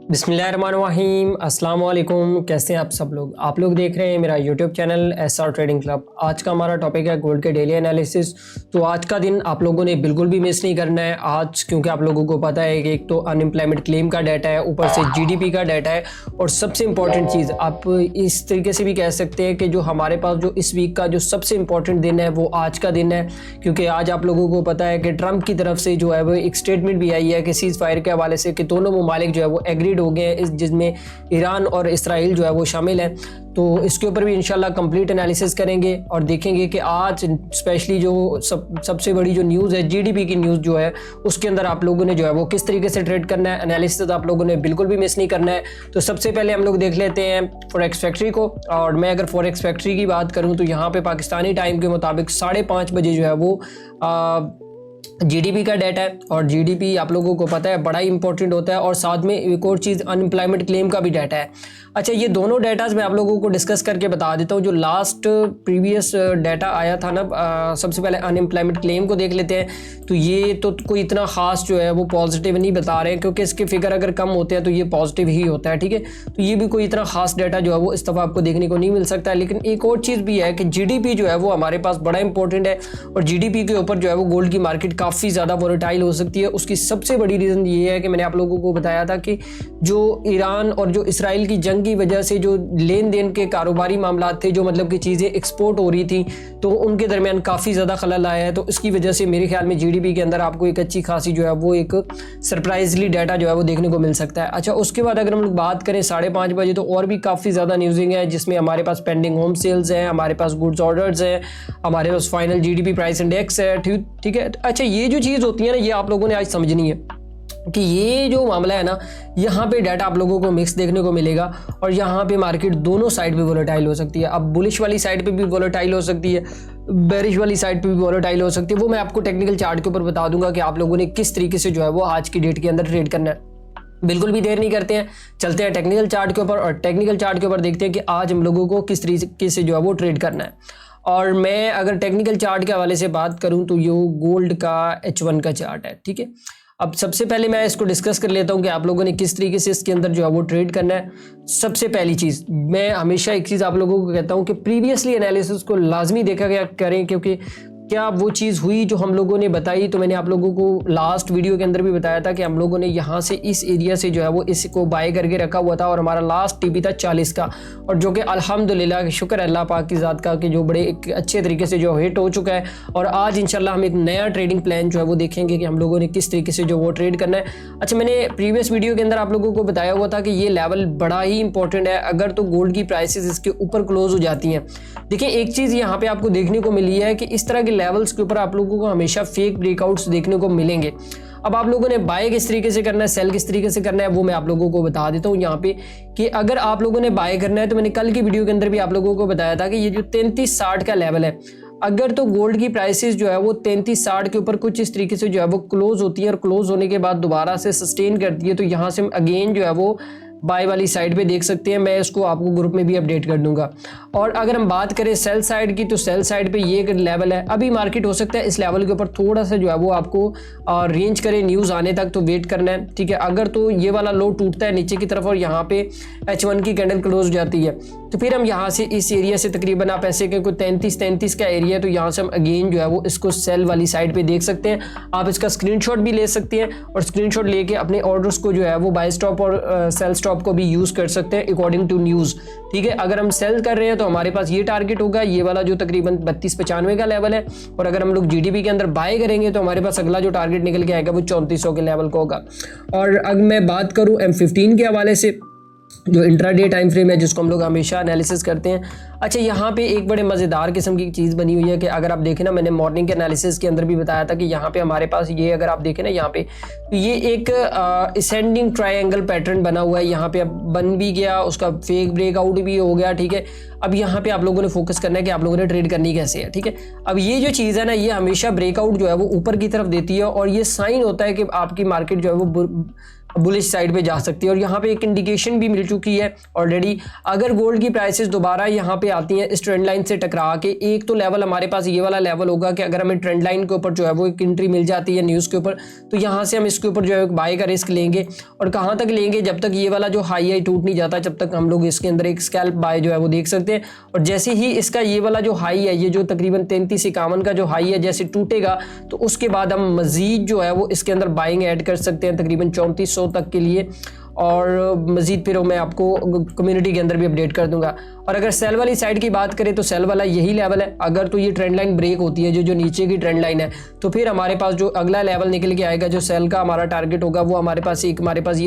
बिस्मिल्लाहिर्रहमानिर्रहीम, अस्सलाम वालेकुम। कैसे हैं आप लोग देख रहे हैं मेरा YouTube channel SR trading club. आज का हमारा टॉपिक है गोल्ड के डेली एनालिसिस। तो आज का दिन आप लोगों ने बिल्कुल भी मिस नहीं करना है आज, क्योंकि आप लोगों को पता है कि एक तो अनएम्प्लॉयमेंट क्लेम का डाटा है, ऊपर से GDP का डाटा है, और सबसे इंपॉर्टेंट चीज़ आप इस तरीके से भी कह सकते हैं कि जो हमारे पास जो इस वीक का जो सबसे इंपॉर्टेंट दिन है वो आज का दिन है। क्योंकि आज आप लोगों को पता है कि ट्रंप की तरफ से जो है वो एक स्टेटमेंट भी आई है कि सीज़ फायर के हवाले से कि दोनों ममालिक जो है वो एग्रीड हो गए हैं, जिसमें ईरान और इसराइल जो है वो शामिल है। तो इसके ऊपर भी इंशाल्लाह कंप्लीट एनालिसिस करेंगे और देखेंगे कि आज स्पेशली जो सबसे बड़ी जो न्यूज़ है GDP की न्यूज़ जो है उसके अंदर आप लोगों ने जो है वो किस तरीके से ट्रेड करना है। एनालिसिस आप लोगों ने बिल्कुल भी मिस नहीं करना है। तो सबसे पहले हम लोग देख लेते हैं फॉरेक्स फैक्ट्री को। और मैं अगर फॉरेक्स फैक्ट्री की बात करूँ तो यहाँ पे पाकिस्तानी टाइम के मुताबिक 5:30 बजे जो है वो GDP का डाटा है, और GDP आप लोगों को पता है बड़ा ही इंपॉर्टेंट होता है। और साथ में एक और चीज़ अनएम्प्लॉयमेंट क्लेम का भी डाटा है। अच्छा, ये दोनों डाटाज मैं आप लोगों को डिस्कस करके बता देता हूँ। जो लास्ट प्रीवियस डाटा आया था ना, सबसे पहले अनएम्प्लॉयमेंट क्लेम को देख लेते हैं। तो ये तो कोई इतना खास जो है वो पॉजिटिव नहीं बता रहे हैं, क्योंकि इसके फिगर अगर कम होते हैं तो ये पॉजिटिव ही होता है, ठीक है। तो ये भी कोई इतना खास डाटा जो है वो इस दफ़ा आपको देखने को नहीं मिल सकता है। लेकिन एक और चीज़ भी है कि GDP जो है वो हमारे पास बड़ा इंपॉर्टेंट है, और GDP के ऊपर जो है वो गोल्ड की मार्केट काफ़ी ज़्यादा वोलेटाइल हो सकती है। उसकी सबसे बड़ी रीज़न ये है कि मैंने आप लोगों को बताया था कि जो ईरान और जो इसराइल की जंग की वजह से जो लेन देन के कारोबारी मामला थे, जो मतलब कि चीज़ें एक्सपोर्ट हो रही थी, तो उनके दरमियान काफ़ी ज़्यादा खलल आया है। तो इसकी वजह से मेरे ख्याल में GDP के अंदर आपको एक अच्छी खासी जो है वो एक सरप्राइजली डाटा जो है वो देखने को मिल सकता है। अच्छा, उसके बाद अगर हम लोग बात करें 5:30 बजे, तो और भी काफ़ी ज़्यादा न्यूज़िंग है, जिसमें हमारे पास पेंडिंग होम सेल्स हैं, हमारे पास गुड्स ऑर्डर्स हैं, हमारे पास फाइनल GDP प्राइस इंडेक्स है, ठीक है। अच्छा, ये जो चीज़ होती है ना, ये आप लोगों ने आज समझनी है कि ये जो मामला है ना, यहाँ पे डाटा आप लोगों को मिक्स देखने को मिलेगा, और यहाँ पे मार्केट दोनों साइड पे वोलेटाइल हो सकती है। अब बुलिश वाली साइड पे भी वोलेटाइल हो सकती है, बेरिश वाली साइड पे भी वोलेटाइल हो सकती है। वो मैं आपको टेक्निकल चार्ट के ऊपर बता दूंगा कि आप लोगों ने किस तरीके से जो है वो आज की डेट के अंदर ट्रेड करना है। बिल्कुल भी देर नहीं करते हैं, चलते हैं टेक्निकल चार्ट के ऊपर, और टेक्निकल चार्ट के ऊपर देखते हैं कि आज हम लोगों को किस तरीके से जो है वो ट्रेड करना है। और मैं अगर टेक्निकल चार्ट के हवाले से बात करूं तो ये गोल्ड का H1 का चार्ट है, ठीक है। अब सबसे पहले मैं इसको डिस्कस कर लेता हूं कि आप लोगों ने किस तरीके से इसके अंदर जो है वो ट्रेड करना है। सबसे पहली चीज़, मैं हमेशा एक चीज़ आप लोगों को कहता हूं कि प्रीवियसली एनालिसिस को लाजमी देखा गया करें, क्योंकि क्या वो चीज़ हुई जो हम लोगों ने बताई। तो मैंने आप लोगों को लास्ट वीडियो के अंदर भी बताया था कि हम लोगों ने यहाँ से इस एरिया से जो है वो इसको बाय करके रखा हुआ था, और हमारा लास्ट TP था 40 का, और जो कि अल्हम्दुलिल्लाह शुक्र अल्लाह पाक की ज़ात का कि जो बड़े एक अच्छे तरीके से जो हिट हो चुका है। और आज इंशाल्लाह हम एक नया ट्रेडिंग प्लान जो है वो देखेंगे कि हम लोगों ने किस तरीके से जो वो ट्रेड करना है। अच्छा, मैंने प्रीवियस वीडियो के अंदर आप लोगों को बताया हुआ था कि ये लेवल बड़ा ही इंपॉर्टेंट है। अगर तो गोल्ड की प्राइसेस इसके ऊपर क्लोज हो जाती हैं, देखिए एक चीज़ यहाँ पे आपको देखने को मिली है कि इस तरह के लेवल्स के ऊपर आप लोगों को हमेशा फेक ब्रेकआउट्स देखने को मिलेंगे। अब आप लोगों ने बाय किस तरीके से करना है, सेल किस तरीके से करना है, वो मैं आप लोगों को बता देता हूँ यहाँ पे कि अगर आप लोगों ने बाय करना है तो मैंने कल की वीडियो के अंदर भी आप लोगों को बताया था कि ये जो 3360 का लेवल है, अगर तो गोल्ड की प्राइसेस जो है वो 3360 के ऊपर कुछ इस तरीके से जो है वो क्लोज होती है, और क्लोज होने के बाद दोबारा से सस्टेन करती है, तो यहाँ से हम अगेन जो है वो बाय वाली साइड पे देख सकते हैं। मैं इसको आपको ग्रुप में भी अपडेट कर दूंगा। और अगर हम बात करें सेल साइड की, तो सेल साइड पे ये लेवल है। अभी मार्केट हो सकता है इस लेवल के ऊपर थोड़ा सा जो है वो आपको रेंज करे न्यूज़ आने तक, तो वेट करना है, ठीक है। अगर तो ये वाला लो टूटता है नीचे की तरफ और यहाँ पे H1 की कैंडल क्लोज हो जाती है, तो फिर हम यहाँ से इस एरिया से तकरीबन आप ऐसे के कोई 33 का एरिया है, तो यहाँ से हम अगेन जो है वो इसको सेल वाली साइड पे देख सकते हैं। आप इसका स्क्रीनशॉट भी ले सकते हैं, और स्क्रीनशॉट लेके अपने ऑर्डर्स को जो है वो बाय स्टॉप और सेल स्टॉप को भी यूज़ कर सकते हैं अकॉर्डिंग टू न्यूज़, ठीक है। अगर हम सेल कर रहे हैं तो हमारे पास ये टारगेट होगा, ये वाला जो तकरीबन 3295 का लेवल है, और अगर हम लोग GDP के अंदर बाय करेंगे तो हमारे पास अगला जो टारगेट निकल के आएगा वो 3400 के लेवल का होगा। और अगर मैं बात करूँ M15 के हवाले से, जो इंट्राडे टाइम फ्रेम है जिसको हम लोग हमेशा एनालिसिस करते हैं। अच्छा, यहाँ पे एक बड़े मज़ेदार किस्म की चीज़ बनी हुई है कि अगर आप देखें ना, मैंने मॉर्निंग के एनालिसिस के अंदर भी बताया था कि यहाँ पे हमारे पास ये, अगर आप देखें ना यहाँ पे, तो ये एक असेंडिंग ट्रायंगल पैटर्न बना हुआ है। यहाँ पे अब बन भी गया, उसका फेक ब्रेकआउट भी हो गया, ठीक है। अब यहाँ पे आप लोगों ने फोकस करना है कि आप लोगों ने ट्रेड करनी कैसे है, ठीक है। अब ये जो चीज़ है ना, ये हमेशा ब्रेकआउट जो है वो ऊपर की तरफ देती है, और ये साइन होता है कि आपकी मार्केट जो है वो बुलिश साइड पे जा सकती है। और यहाँ पे एक इंडिकेशन भी मिल चुकी है ऑलरेडी। अगर गोल्ड की प्राइसेस दोबारा यहाँ पे आती हैं इस ट्रेंड लाइन से टकरा के, एक तो लेवल हमारे पास ये वाला लेवल होगा कि अगर हमें ट्रेंड लाइन के ऊपर जो है वो एक एंट्री मिल जाती है न्यूज़ के ऊपर, तो यहाँ से हम इसके ऊपर जो है बाय का रिस्क लेंगे। और कहाँ तक लेंगे, जब तक ये वाला जो हाई टूट नहीं जाता जब तक हम लोग इसके अंदर एक स्कैल्प बाय जो है वो देख सकते हैं। और जैसे ही इसका ये वाला जो हाई है, ये जो तकरीबन 3351 का जो हाई है, जैसे टूटेगा तो उसके बाद हम मजीद जो है वो इसके अंदर बाइंग ऐड कर सकते हैं तकरीबन 3400 तक के लिए। और मजीद फिर मैं आपको कम्युनिटी के अंदर भी अपडेट कर दूंगा। और अगर सेल वाली साइड की बात करें तो सेल वाला यही लेवल है। अगर तो ये ट्रेंड लाइन ब्रेक होती है जो नीचे की ट्रेंड लाइन है, तो फिर हमारे पास जो अगला लेवल निकल के आएगा, जो सेल का हमारा टारगेट होगा, वो हमारे पास ये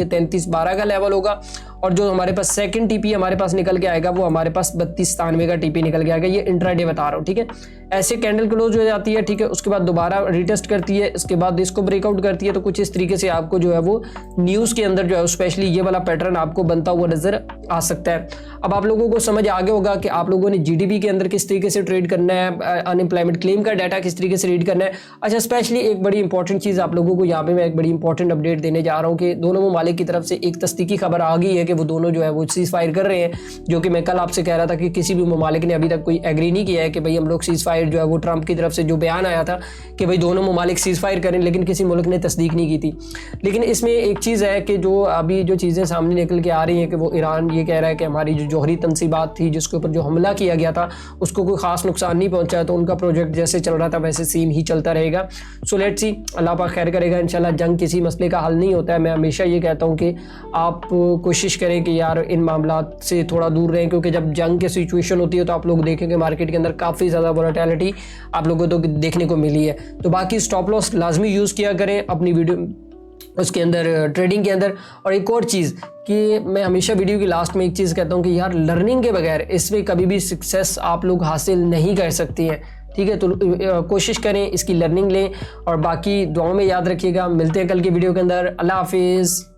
3312 का लेवल होगा। और जो हमारे पास सेकंड टीपी हमारे पास निकल के आएगा वो हमारे पास 3293 का टीपी निकल के आएगा। ये इंट्राडे बता रहा हूँ, ठीक है। ऐसे कैंडल क्लोज हो जाती है, ठीक है, उसके बाद दोबारा रिटेस्ट करती है, इसके बाद इसको ब्रेकआउट करती है। तो कुछ इस तरीके से आपको जो है वो न्यूज़ के अंदर जो है स्पेशली ये वाला पैटर्न आपको बनता हुआ नजर आ सकता है। अब आप लोगों को समझ आ गया होगा कि आप लोगों ने जीडीपी के अंदर किस तरीके से ट्रेड करना है, अनएम्प्लॉयमेंट क्लेम का डाटा किस तरीके से रीड करना है। अच्छा, स्पेशली एक बड़ी इंपॉर्टेंट चीज़ आप लोगों को यहाँ पे मैं एक बड़ी इंपॉर्टेंट अपडेट देने जा रहा हूँ कि दोनों ममालिक की तरफ से एक तस्दीकी खबर आ गई है कि वो दोनों जो है वो सीज फायर कर रहे हैं। जो कि मैं कल आपसे कह रहा था कि किसी भी ममालिक ने अभी तक कोई एग्री नहीं किया है कि भाई हम लोग सीज फायर जो है वो ट्रंप की तरफ से जो बयान आया था कि भाई दोनों ममालिक सीज फायर करें, लेकिन किसी मुल्क ने तस्दीक नहीं की थी। लेकिन इसमें एक चीज़ है कि जो अभी जो चीज़ें सामने निकल के आ रही हैं कि वो ईरान ये कह रहा है कि हमारी जो जौहरी तनसीबात थी जिसके ऊपर जो हमला किया गया था उसको कोई ख़ास नुकसान नहीं पहुंचा, तो उनका प्रोजेक्ट जैसे चल रहा था वैसे सेम ही चलता रहेगा। सो लेट्स सी, अल्लाह पाक खैर करेगा इंशाल्लाह। जंग किसी मसले का हल नहीं होता है। मैं हमेशा ये कहता हूँ कि आप कोशिश करें कि यार इन मामला से थोड़ा दूर रहें, क्योंकि जब जंग की सिचुएशन होती है तो आप लोग देखेंगे मार्केट के अंदर काफ़ी ज़्यादा वोलेटिलिटी आप लोगों को तो देखने को मिली है। तो बाकी स्टॉप लॉस लाजमी यूज़ किया करें अपनी वीडियो उसके अंदर, ट्रेडिंग के अंदर। और एक और चीज़ कि मैं हमेशा वीडियो की लास्ट में एक चीज़ कहता हूँ कि यार लर्निंग के बगैर इसमें कभी भी सक्सेस आप लोग हासिल नहीं कर सकती हैं, ठीक है। तो कोशिश करें इसकी लर्निंग लें और बाकी दुआओं में याद रखिएगा। मिलते हैं कल की वीडियो के अंदर। अल्लाह हाफिज़।